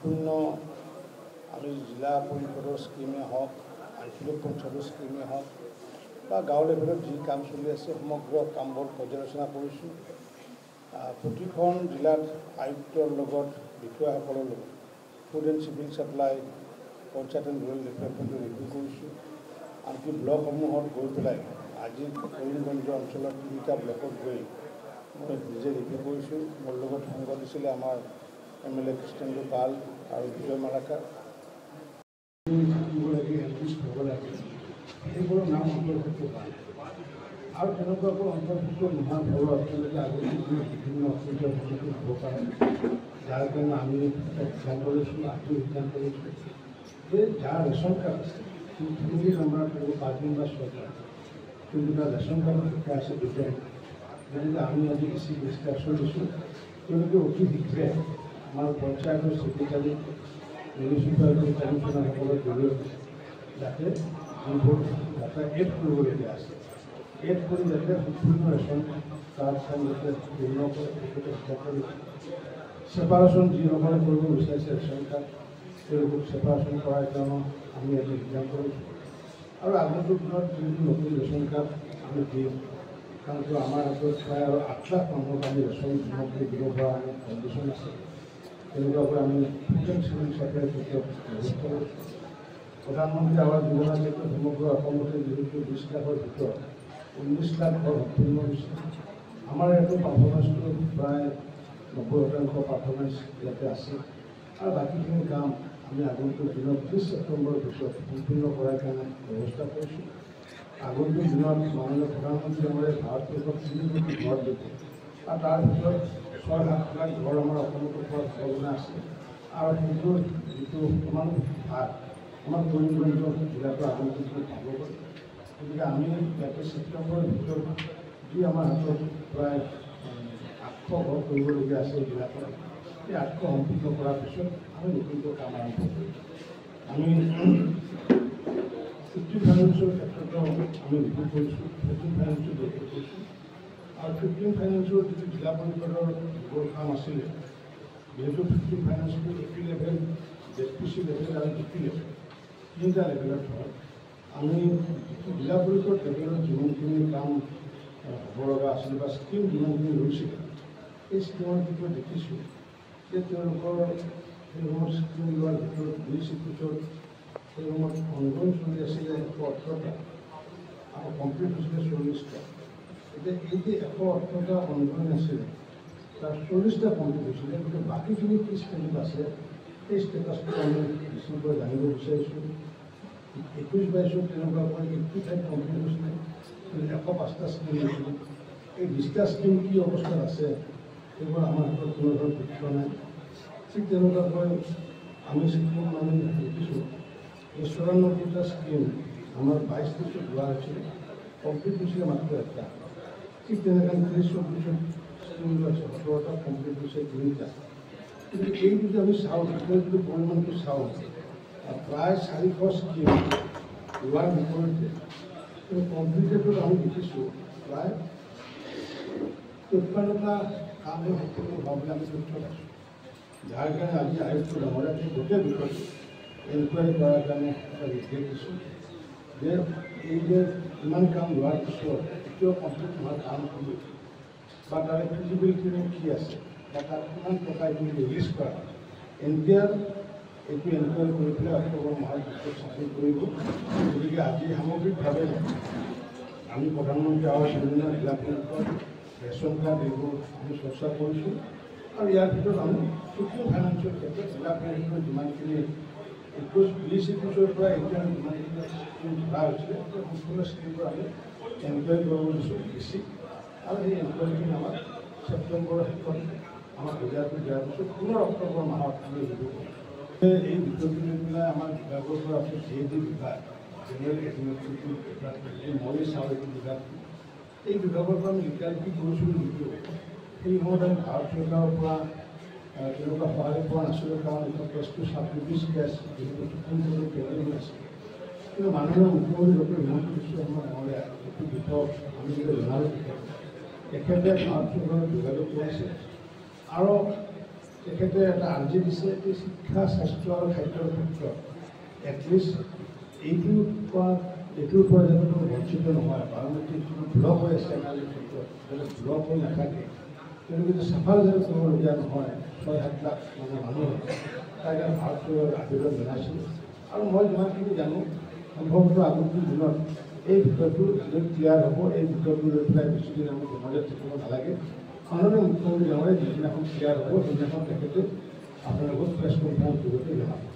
বিভিন্ন আমি জিলা পৰিষদৰ স্কিমে হওক, আঞ্চলিক পঞ্চায়তৰ স্কিমে হওক বা গাঁও লেভেলত যি কাম চলি আছে সমগ্ৰ কামবোৰ পৰ্যালোচনা কৰিছোঁ। প্ৰতিখন জিলাত আয়ুক্তৰ লগত বিষয়াসকলৰ লগত food and civil supply, panchayat and rural ডেভেলপমেণ্টৰ ৰিভিউ কৰিছোঁ। আনকি ব্লকসমূহত গৈ পেলাই আজি কৰিমগঞ্জ অঞ্চলৰ 3টা ব্লকত গৈ মই নিজে ৰিভিউ কৰিছোঁ। মোৰ লগত সংগ দিছিলে আমাৰ MLA কৃষ্ণেন্দু পাল আৰু বিজয় মালাকাৰ। থাকিব লাগে, এডমিষ্ট হ'ব লাগে, সেইবোৰৰ নাম অন্তৰ্ভুক্ত কৰা আৰু তেনেকুৱাকৈ অন্তৰ্ভুক্ত নোহোৱাৰ ফলত তেওঁলোকে আগতে বিভিন্ন অসুবিধাৰ সন্মুখীন হ'ব পাৰে। যাৰ কাৰণে আমি সিদ্ধান্ত লৈছোঁ, আজি সিদ্ধান্ত লৈছোঁ যে যাৰ ৰেচন কাৰ্ড আছে, ফেমিলি নাম্বাৰ কৰিব 5 দিন বা 6 দিন, কিন্তু তাৰ ৰেচন কাৰ্ডত শিকা আছে দিব্যাংগ, গতিকে আমি আজি বেছি ডিছকাশ্যন দিছোঁ। তেওঁলোকে অতি শীঘ্ৰে আমাৰ পঞ্চায়তৰ ছেক্ৰেটাৰী, মিউনিচিপালিটি কমিশ্যনাৰসকলৰ জৰিয়তে যাতে যিবোৰ ডাটা এড কৰিবলগীয়া আছে, এড কৰি যাতে সম্পূৰ্ণ ৰেচন কাৰ্ডখন যাতে পূৰ্ণ কৰে, তেখেতে সকলো ছেপাৰেশ্যন যিসকলে কৰিব বিচাৰিছে ৰেচন কাৰ্ড, তেওঁলোকক ছেপাৰেশ্যন কৰাৰ কাৰণে আমি আজি সিদ্ধান্ত লৈছোঁ। আৰু আগন্তুক দিনত যিটো নতুন ৰেচন কাৰ্ড আমি দিম, কাৰণ আমাৰ হাতত প্ৰায় আৰু 8 লাখ মানুহক আমি ৰেচন সামগ্ৰী দিব পৰা আমি কণ্ডিশ্যন আছে। তেনেকুৱাকৈ আমি ফুড এণ্ড চিভিল ছাপ্লাইৰ ক্ষেত্ৰত ব্যৱস্থা লৈছোঁ। প্ৰধানমন্ত্ৰী আৱাস যোজনা ক্ষেত্ৰত সমগ্ৰ অসমতে যিহেতু 20 লাখৰ ভিতৰত 19 লাখ ঘৰ সম্পূৰ্ণ হৈছে। আমাৰ ইয়াতো পাৰফৰ্মেঞ্চটো প্ৰায় 90% পাৰফৰ্মেঞ্চ ইয়াতে আছে আৰু বাকীখিনি কাম আমি আগন্তুক দিনত 30 ছেপ্টেম্বৰৰ পিছত সম্পূৰ্ণ কৰাৰ কাৰণে ব্যৱস্থা কৰিছোঁ। আগন্তুক দিনত মাননীয় প্ৰধানমন্ত্ৰী আমাৰ ভাৰতবৰ্ষত 3 কোটি ঘৰ দিব আৰু তাৰ ভিতৰত 6-7 লাখ ঘৰ আমাৰ অসমতো পোৱাৰ সম্ভাৱনা আছে আৰু সেইটোৰ যিটো সমান ভাগ আমাৰ কৰিমগঞ্জ জিলাটো আগন্তুক দিনত পাব পাৰে। গতিকে আমি ইয়াতে ছেপ্টেম্বৰৰ ভিতৰত যি আমাৰ হাতত প্ৰায় 800 ঘৰ কৰিবলগীয়া আছে জিলাখনত, এই 800 সম্পূৰ্ণ কৰাৰ পিছত আমি নতুনকৈ কাম আৰম্ভ কৰিম। আমি 15 ফাইনেন্সৰ ক্ষেত্ৰতো আমি ৰিভিউ কৰিছোঁ, 14 ফাইনেন্সৰ ৰিভিউ কৰিছোঁ আৰু 15 ফাইনেন্সৰ যিটো জিলা পৰিষদৰ যিবোৰ কাম আছিলে, যিহেতু 15 ফাইনেন্সটো AP লেভেল, DPC লেভেল আৰু DP লেভেল 3টা লেভেলত হয়। আমি জিলা পৰিষদ লেভেলত যিমানখিনি কাম হ'ব লগা আছিল বা স্কিম যিমানখিনি লৈছিলে, এই স্কিমৰ ভিতৰত দেখিছোঁ যে তেওঁলোকৰ সেই সময়ত স্কিম লোৱাৰ ভিতৰত 20 ইকুইছত সেই সময়ত অনগোইং চলি আছিলে 118টা আৰু কমপ্লিট হৈছিলে 40টা। এতিয়া এই যে 118টা অনগোইং আছিলে, তাৰ 40টা কমপ্লিট হৈছিলে, কিন্তু বাকীখিনি কি ষ্টেটাছ আছে সেই ষ্টেটাছটো আমি বেছিকৈ জানিব বিচাৰিছোঁ। 21-22 তেনেকুৱাকৈ 85 কমপ্লিট হৈছিলে, 105টা স্কিম হৈছিলে। এই 20টা স্কিম কি অৱস্থাত আছে সেইবোৰ আমাৰ হাতত কোনো ধৰণৰ তথ্য নাই। ঠিক তেনেকুৱাকৈ আমি স্কিম আমি দেখিছোঁ এই 94টা স্কিম আমাৰ 22 বছৰ লোৱা হৈছিলে, কমপ্লিট হৈছিলে মাত্ৰ 1টা। ঠিক তেনেকৈ 30-34 স্কিম লোৱা 17টা, কমপ্লিট হৈছে 3টা। কিন্তু এই যদি আমি চাওঁ, যদি পৰিমাণটো চাওঁ, প্ৰায় 400 স্কিম লোৱাৰ বিপৰীতে কমপ্লিটেডত আমি দেখিছোঁ প্ৰায় 53টা কাম সম্পূৰ্ণ হোৱা বুলি আমি তথ্য পাইছোঁ। যাৰ কাৰণে আজি আয়ুক্ত ডাঙৰীয়াকে গোটেই বিষয়টো এনকুৱাৰী কৰাৰ কাৰণে এটা নিৰ্দেশ দিছোঁ যে এই যে ইমান কাম লোৱাৰ পিছত এতিয়াও কমপ্লিট নোহোৱাৰ কাম কি বা তাৰে ফিজিবিলিটিনো কি আছে বা তাত কিমান টকা এইখিনি ৰিলিজ কৰা NPR এইটো এনকুৱাৰী কৰি পেলাই অক্টোবৰ মাহৰ পিছত চাকৰি কৰিব। গতিকে আজি সামগ্ৰিকভাৱে আমি প্ৰধানমন্ত্ৰী আৱাস যোজনা জিলা পৰিষদ ৰেচন কাৰ্ড এইবোৰ আমি চৰ্চা কৰিছোঁ আৰু ইয়াৰ ভিতৰত আমি 15 ফাইনেন্সৰ ক্ষেত্ৰত জিলা পৰিষদৰ যিমানখিনি 20-21 পৰা এতিয়া যিমানখিনি স্কিম ধৰা হৈছিলে সম্পূৰ্ণ স্কিমবোৰ আমি এনকুৱাৰী কৰিব দিছোঁ বেছি আৰু সেই এনকুৱাৰীখিনি আমাৰ ছেপ্টেম্বৰৰ শেষত আমাক বজাৰটো দিয়াৰ পিছত পুনৰ অক্টোবৰ মাহত আমি ৰিভিউ কৰিম। এই বিষয়টো লৈ পেলাই আমাৰ বিভাগৰ পৰা আছে JD বিভাগ, জেনেৰেল এডমিনিষ্ট্ৰেটিভ বিভাগ, মই চাওঁ এইটো বিভাগ। এই বিভাগৰ পৰা আমি লিগালিটি কৰিছিলোঁ যদিও সেই সময়ত আমি ভাৰত চৰকাৰৰ পৰা তেনেকুৱা সহায় পোৱা নাছিলোঁ, কাৰণ এইটো কেছটো চাবডিভিজ কেছ যিহেতু সুপ্ৰিম কোৰ্টৰ পেণ্ডিং আছিল। কিন্তু মাননীয় মুখ্যমন্ত্ৰী ডক্টৰ হিমন্ত বিশ্ব শৰ্মা ডাঙৰীয়া এইটো বিষয়ক আমি যেতিয়া জনালোঁ তেখেতে ভাৰত চৰকাৰৰ যোগাযোগ কৰিছে আৰু তেখেতে এটা আৰ্জি দিছে যে শিক্ষা স্বাস্থ্য আৰু খাদ্যৰ ক্ষেত্ৰত এটলিষ্ট এইটোৰ পৰা যাতে কোনো বঞ্চিত নহয়। বায়'মেট্ৰিক যিটো ব্লক হৈ আছে এনালিৰ ক্ষেত্ৰত যাতে ব্লক হৈ নাথাকে, তেওঁলোকে যে চাফা যাতে কৰিবলগীয়া নহয় 6-7 লাখ মানুহ তাৰ কাৰণে ভাৰতীয় আবেদন জনাইছিল। আৰু মই যিমানখিনি জানো সম্ভৱতঃ আগন্তুক দিনত এই বিষয়টো যদি ক্লিয়াৰ হ'ব, এই বিষয়টো লৈ পেলাই বেছিদিন আমি জনালে থাকিব নালাগে। মাননীয় মুখ্যমন্ত্ৰী ডাঙৰীয়া যিদিনাখন ক্লিয়াৰ হ'ব সেইদিনাখন তেখেতে আপোনালোকক প্ৰেছ কনফাৰেন্স যোগেদি জনাব।